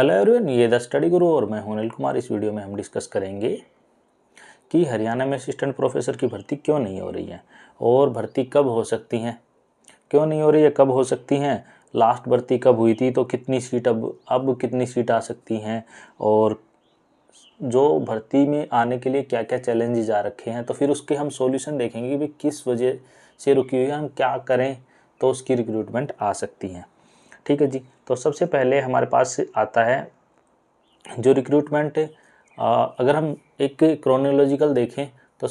Hello everyone, ये the study गुरु और मैं हूं अनिल कुमार। इस वीडियो में हम डिस्कस करेंगे कि हरियाणा में असिस्टेंट प्रोफेसर की भर्ती क्यों नहीं हो रही है और भर्ती कब हो सकती हैं, क्यों नहीं हो रही है, कब हो सकती हैं, लास्ट भर्ती कब हुई थी, तो कितनी सीट अब कितनी सीट आ सकती हैं, और जो भर्ती में आने के लिए क्या क्या चैलेंजेस आ रखे हैं, तो फिर उसके हम सॉल्यूशन देखेंगे कि भाई किस वजह से रुकी हुई है, हम क्या करें तो उसकी रिक्रूटमेंट आ सकती हैं। ठीक है जी। तो सबसे पहले हमारे पास आता है जो रिक्रूटमेंट। अगर हम एक क्रोनोलॉजिकल देखें तो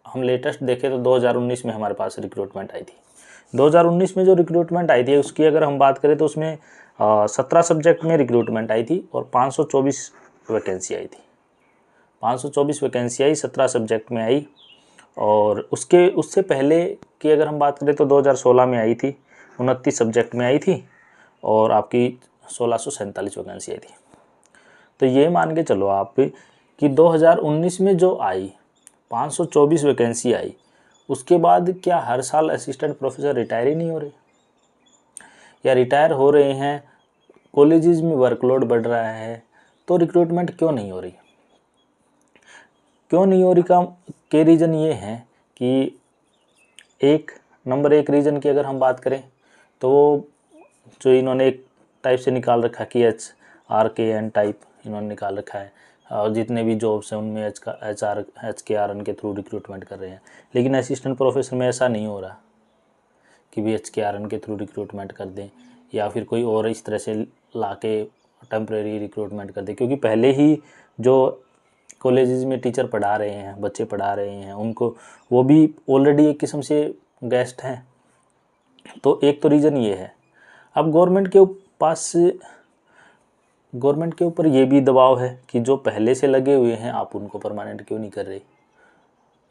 हम लेटेस्ट देखें तो 2019 में हमारे पास रिक्रूटमेंट आई थी। 2019 में जो रिक्रूटमेंट आई थी उसकी अगर हम बात करें तो उसमें 17 सब्जेक्ट में रिक्रूटमेंट आई थी और 524 वैकेंसी आई थी। 524 वैकेंसी आई, 17 सब्जेक्ट में आई। और उससे पहले की अगर हम बात करें तो 2016 में आई थी, 29 सब्जेक्ट में आई थी और आपकी 1647 वैकेंसी आई थी। तो ये मान के चलो आप कि 2019 में जो आई 524 वैकेंसी आई, उसके बाद क्या हर साल असिस्टेंट प्रोफेसर रिटायर ही नहीं हो रहे, या रिटायर हो रहे हैं, कॉलेजेस में वर्कलोड बढ़ रहा है, तो रिक्रूटमेंट क्यों नहीं हो रही? क्यों नहीं हो रही के रीज़न ये हैं कि नंबर एक रीज़न की अगर हम बात करें तो जो इन्होंने एक टाइप से निकाल रखा कि HRKN टाइप इन्होंने निकाल रखा है, और जितने भी जॉब्स हैं उनमें HKRN के थ्रू रिक्रूटमेंट कर रहे हैं। लेकिन असिस्टेंट प्रोफेसर में ऐसा नहीं हो रहा कि भी HKRN के थ्रू रिक्रूटमेंट कर दें या फिर कोई और इस तरह से ला के टेम्प्रेरी रिक्रूटमेंट कर दें, क्योंकि पहले ही जो कॉलेजेस में टीचर पढ़ा रहे हैं, बच्चे पढ़ा रहे हैं, उनको वो भी ऑलरेडी एक किस्म से गेस्ट हैं। तो एक तो रीज़न ये है। अब गवर्नमेंट के ऊपर ये भी दबाव है कि जो पहले से लगे हुए हैं आप उनको परमानेंट क्यों नहीं कर रहे।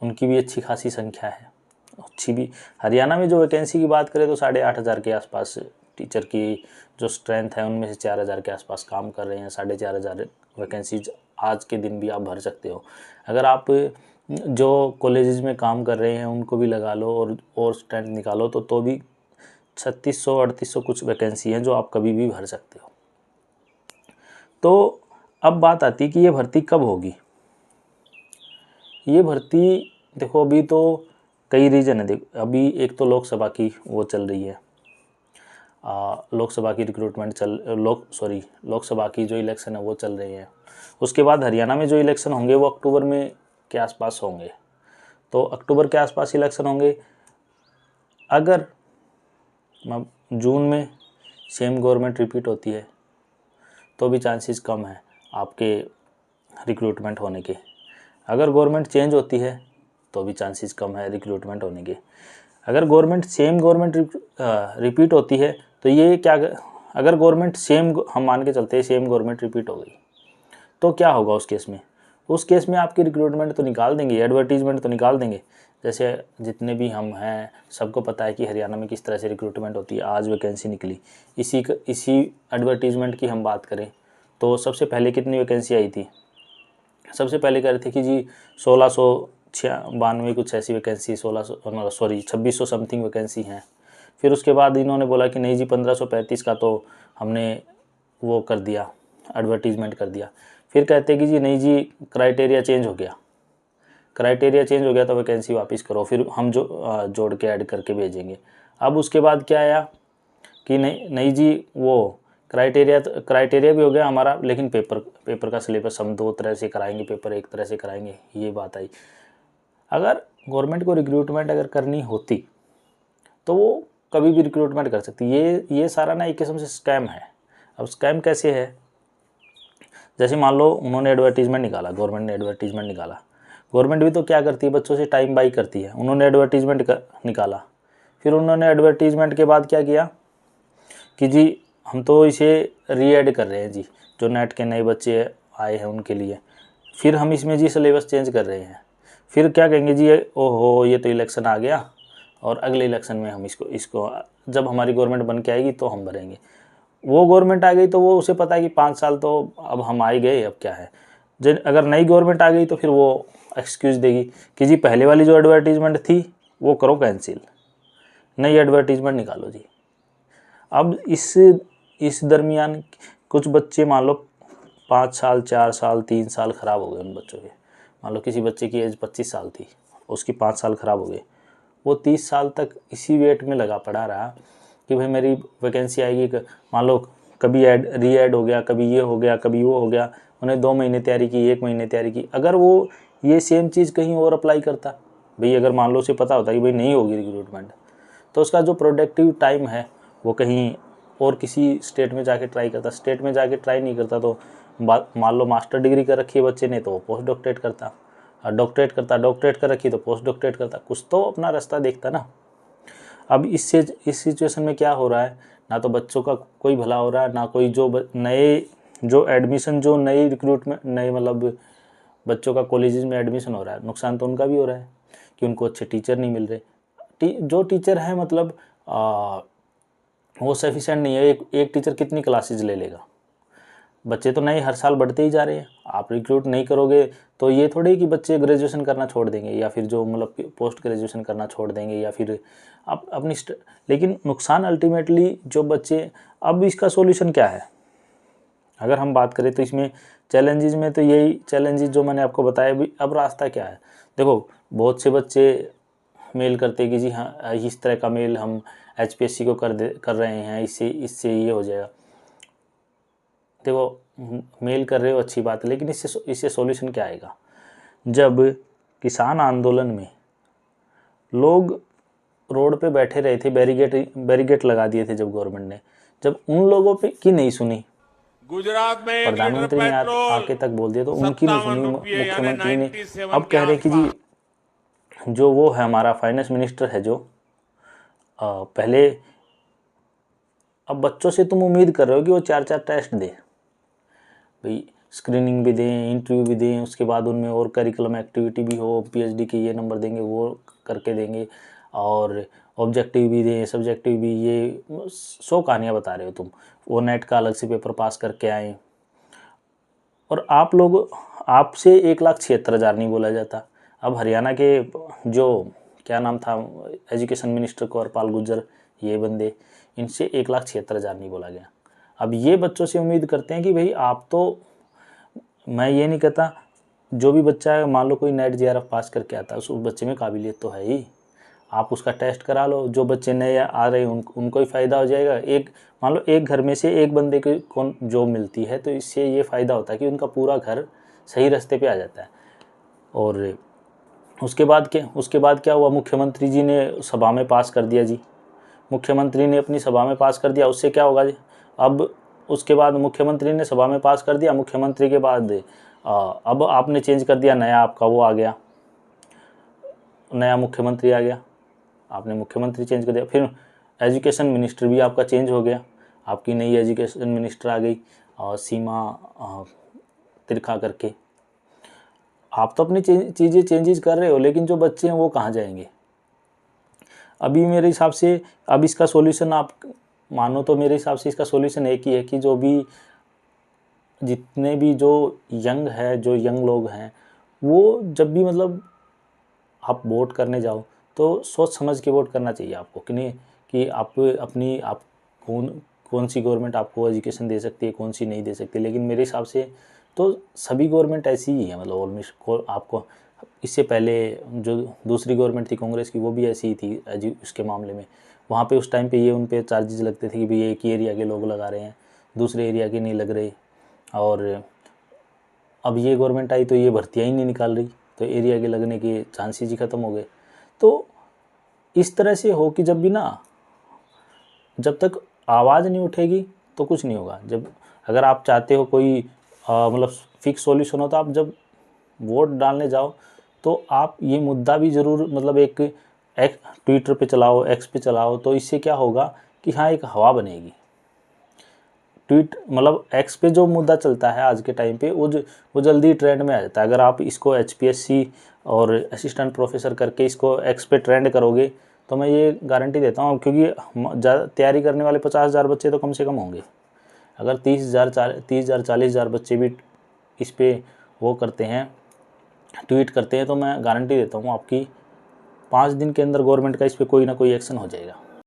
उनकी भी अच्छी खासी संख्या है, अच्छी भी। हरियाणा में जो वैकेंसी की बात करें तो 8,500 के आसपास टीचर की जो स्ट्रेंथ है, उनमें से 4,000 के आसपास काम कर रहे हैं। 4,500 वैकेंसीज आज के दिन भी आप भर सकते हो। अगर आप जो कॉलेजेस में काम कर रहे हैं उनको भी लगा लो और स्ट्रेंथ निकालो तो भी 3600-3800 कुछ वैकेंसी हैं जो आप कभी भी भर सकते हो। तो अब बात आती है कि ये भर्ती कब होगी। ये भर्ती देखो, अभी तो कई रीज़न है। देखो, अभी एक तो लोकसभा की वो चल रही है, लोकसभा की रिक्रूटमेंट लोकसभा की जो इलेक्शन है वो चल रही है। उसके बाद हरियाणा में जो इलेक्शन होंगे वो अक्टूबर में के आसपास होंगे। तो अक्टूबर के आसपास इलेक्शन होंगे। अगर जून में सेम गवर्नमेंट रिपीट होती है तो भी चांसेस कम है आपके रिक्रूटमेंट होने के। अगर गवर्नमेंट चेंज होती है तो भी चांसेस कम है रिक्रूटमेंट होने के। अगर सेम गवर्नमेंट रिपीट होती है तो ये क्या, अगर गवर्नमेंट हम मान के चलते हैं सेम गवर्नमेंट रिपीट हो गई तो क्या होगा उस केस में आपकी रिक्रूटमेंट तो निकाल देंगे, एडवर्टीजमेंट तो निकाल देंगे। जैसे जितने भी हम हैं सबको पता है कि हरियाणा में किस तरह से रिक्रूटमेंट होती है। आज वैकेंसी निकली, इसी एडवर्टीजमेंट की हम बात करें तो सबसे पहले कितनी वैकेंसी आई थी? सबसे पहले कह रहे थे कि जी 1692 कुछ ऐसी वैकेंसी, 2600 समथिंग वैकेंसी हैं। फिर उसके बाद इन्होंने बोला कि नहीं जी 1535 का तो हमने वो कर दिया, एडवर्टीजमेंट कर दिया। फिर कहते कि जी नहीं जी क्राइटेरिया चेंज हो गया तो वैकेंसी वापस करो, फिर हम जोड़ के ऐड करके भेजेंगे। अब उसके बाद क्या आया कि नहीं जी वो क्राइटेरिया भी हो गया हमारा, लेकिन पेपर का सिलेबस हम 2 तरह से कराएंगे, पेपर 1 तरह से कराएंगे, ये बात आई। अगर गवर्नमेंट को रिक्रूटमेंट अगर करनी होती तो वो कभी भी रिक्रूटमेंट कर सकती। ये सारा ना एक किस्म से स्कैम है। अब स्कैम कैसे है? जैसे मान लो उन्होंने एडवर्टीजमेंट निकाला, गवर्नमेंट ने एडवर्टीजमेंट निकाला। गवर्नमेंट भी तो क्या करती है, बच्चों से टाइम बाई करती है। उन्होंने एडवर्टीजमेंट निकाला, फिर उन्होंने एडवर्टीजमेंट के बाद क्या किया कि जी हम तो इसे री-ऐड कर रहे हैं जी, जो नेट के नए बच्चे आए हैं उनके लिए, फिर हम इसमें जी सिलेबस चेंज कर रहे हैं। फिर क्या कहेंगे जी, ओहो ये तो इलेक्शन आ गया और अगले इलेक्शन में हम इसको जब हमारी गवर्नमेंट बन के आएगी तो हम भरेंगे। वो गवर्नमेंट आ गई तो वो उसे पता है कि 5 साल तो अब हम आ ही गए, अब क्या है। अगर नई गवर्नमेंट आ गई तो फिर वो एक्सक्यूज़ देगी कि जी पहले वाली जो एडवर्टीजमेंट थी वो करो कैंसिल, नई एडवर्टीजमेंट निकालो जी। अब इस दरमियान कुछ बच्चे मान लो 5 साल 4 साल 3 साल ख़राब हो गए उन बच्चों के। मान लो किसी बच्चे की एज 25 साल थी, उसकी 5 साल ख़राब हो गए, वो 30 साल तक इसी वेट में लगा पड़ा रहा कि भाई मेरी वैकेंसी आएगी। मान लो कभी री ऐड हो गया, कभी ये हो गया, कभी वो हो गया, उन्हें 2 महीने तैयारी की, 1 महीने तैयारी की। अगर वो ये सेम चीज़ कहीं और अप्लाई करता भाई, अगर मान लो उसे पता होता कि भाई नहीं होगी रिक्रूटमेंट, तो उसका जो प्रोडक्टिव टाइम है वो कहीं और किसी स्टेट में जाके ट्राई करता। स्टेट में जाके ट्राई नहीं करता तो मान लो मास्टर डिग्री कर रखी है बच्चे ने तो पोस्ट डॉक्टरेट करता, डॉक्टरेट कर रखी तो पोस्ट डॉक्टरेट करता, कुछ तो अपना रास्ता देखता ना। अब इस सिचुएशन में क्या हो रहा है, ना तो बच्चों का कोई भला हो रहा है, ना कोई जो एडमिशन, जो नई रिक्रूटमेंट, नए मतलब बच्चों का कॉलेजेस में एडमिशन हो रहा है, नुकसान तो उनका भी हो रहा है कि उनको अच्छे टीचर नहीं मिल रहे। जो टीचर है मतलब वो सफिशेंट नहीं है। एक टीचर कितनी क्लासेज ले लेगा? बच्चे तो नए हर साल बढ़ते ही जा रहे हैं, आप रिक्रूट नहीं करोगे तो ये थोड़ी कि बच्चे ग्रेजुएशन करना छोड़ देंगे या फिर जो मतलब पोस्ट ग्रेजुएशन करना छोड़ देंगे या फिर आप अपनी लेकिन नुकसान अल्टीमेटली जो बच्चे। अब इसका सॉल्यूशन क्या है अगर हम बात करें तो इसमें चैलेंजेस में तो यही चैलेंजेस जो मैंने आपको बताया भी। अब रास्ता क्या है? देखो बहुत से बच्चे मेल करते कि जी हाँ इस तरह का मेल हम HPSC को कर रहे हैं, इससे ये हो जाएगा। देखो मेल कर रहे हो अच्छी बात है, लेकिन इससे सॉल्यूशन क्या आएगा? जब किसान आंदोलन में लोग रोड पे बैठे रहे थे, बैरिकेड लगा दिए थे जब गवर्नमेंट ने, जब उन लोगों पे की नहीं सुनी, गुजरात में 1 लीटर प्रधानमंत्री ने पेट्रोल आके तक बोल दिया तो उनकी नहीं सुनी 57 रुपये यानी मुख्यमंत्री ने। 97 अब के कह रहे कि आसपास। जी जो वो है हमारा फाइनेंस मिनिस्टर है जो पहले, अब बच्चों से तुम उम्मीद कर रहे हो कि वो 4 टेस्ट दे भाई, स्क्रीनिंग भी दें, इंटरव्यू भी दें, उसके बाद उनमें और करिकुलम एक्टिविटी भी हो, PhD के ये नंबर देंगे वो करके देंगे, और ऑब्जेक्टिव भी दें, सब्जेक्टिव भी। ये 100 कहानियाँ बता रहे हो तुम। वो नेट का अलग से पेपर पास करके आए और आप लोग, आपसे 1,76,000 नहीं बोला जाता। अब हरियाणा के जो क्या नाम था एजुकेशन मिनिस्टर कौरपाल गुर्जर, ये बंदे, इनसे 1,76,000 नहीं बोला गया। अब ये बच्चों से उम्मीद करते हैं कि भाई आप तो, मैं ये नहीं कहता जो भी बच्चा है मान लो कोई नेट JRF पास करके आता है उस बच्चे में काबिलियत तो है ही, आप उसका टेस्ट करा लो। जो बच्चे नए आ रहे हैं उनको ही फ़ायदा हो जाएगा। मान लो एक घर में से एक बंदे को कौन जॉब मिलती है तो इससे ये फ़ायदा होता है कि उनका पूरा घर सही रास्ते पे आ जाता है। और उसके बाद क्या हुआ? मुख्यमंत्री जी ने सभा में पास कर दिया जी, मुख्यमंत्री ने अपनी सभा में पास कर दिया, उससे क्या होगा जी? अब उसके बाद मुख्यमंत्री ने सभा में पास कर दिया, मुख्यमंत्री के बाद अब आपने चेंज कर दिया, नया आपका वो आ गया, नया मुख्यमंत्री आ गया, आपने मुख्यमंत्री चेंज कर दिया, फिर एजुकेशन मिनिस्टर भी आपका चेंज हो गया, आपकी नई एजुकेशन मिनिस्टर आ गई सीमा तिरखा करके। आप तो अपनी चीज़ें चेंजेस कर रहे हो, लेकिन जो बच्चे हैं वो कहाँ जाएंगे? अभी मेरे हिसाब से अब इसका सॉल्यूशन आप मानो तो मेरे हिसाब से इसका सॉल्यूशन एक ही है कि जो भी जितने भी जो यंग लोग हैं वो जब भी मतलब आप वोट करने जाओ तो सोच समझ के वोट करना चाहिए आपको, कि नहीं कि आप कौन सी गवर्नमेंट आपको एजुकेशन दे सकती है, कौन सी नहीं दे सकती। लेकिन मेरे हिसाब से तो सभी गवर्नमेंट ऐसी ही है, मतलब ऑलमोस्ट आपको। इससे पहले जो दूसरी गवर्नमेंट थी कांग्रेस की, वो भी ऐसी ही थी उसके मामले में। वहाँ पे उस टाइम पे ये उन पे चार्जेस लगते थे कि भाई एक ही एरिया के लोग लगा रहे हैं, दूसरे एरिया के नहीं लग रहे। और अब ये गवर्नमेंट आई तो ये भर्तियाँ ही नहीं निकाल रही, तो एरिया के लगने के चांसेस ही ख़त्म हो गए। तो इस तरह से हो कि जब तक आवाज़ नहीं उठेगी तो कुछ नहीं होगा। अगर आप चाहते हो कोई मतलब फिक्स सॉल्यूशन हो, तो आप जब वोट डालने जाओ तो आप ये मुद्दा भी ज़रूर मतलब एक ट्विटर पे चलाओ, X पे चलाओ, तो इससे क्या होगा कि हाँ एक हवा बनेगी। मतलब X पे जो मुद्दा चलता है आज के टाइम पे वो जल्दी ट्रेंड में आ जाता है। अगर आप इसको HPSC और असिस्टेंट प्रोफेसर करके इसको X पे ट्रेंड करोगे तो मैं ये गारंटी देता हूँ, क्योंकि ज़्यादा तैयारी करने वाले 50,000 बच्चे तो कम से कम होंगे। अगर 30,000 40,000 बच्चे भी इस पर वो करते हैं, ट्वीट करते हैं, तो मैं गारंटी देता हूँ आपकी 5 दिन के अंदर गवर्नमेंट का इस पर कोई ना कोई एक्शन हो जाएगा।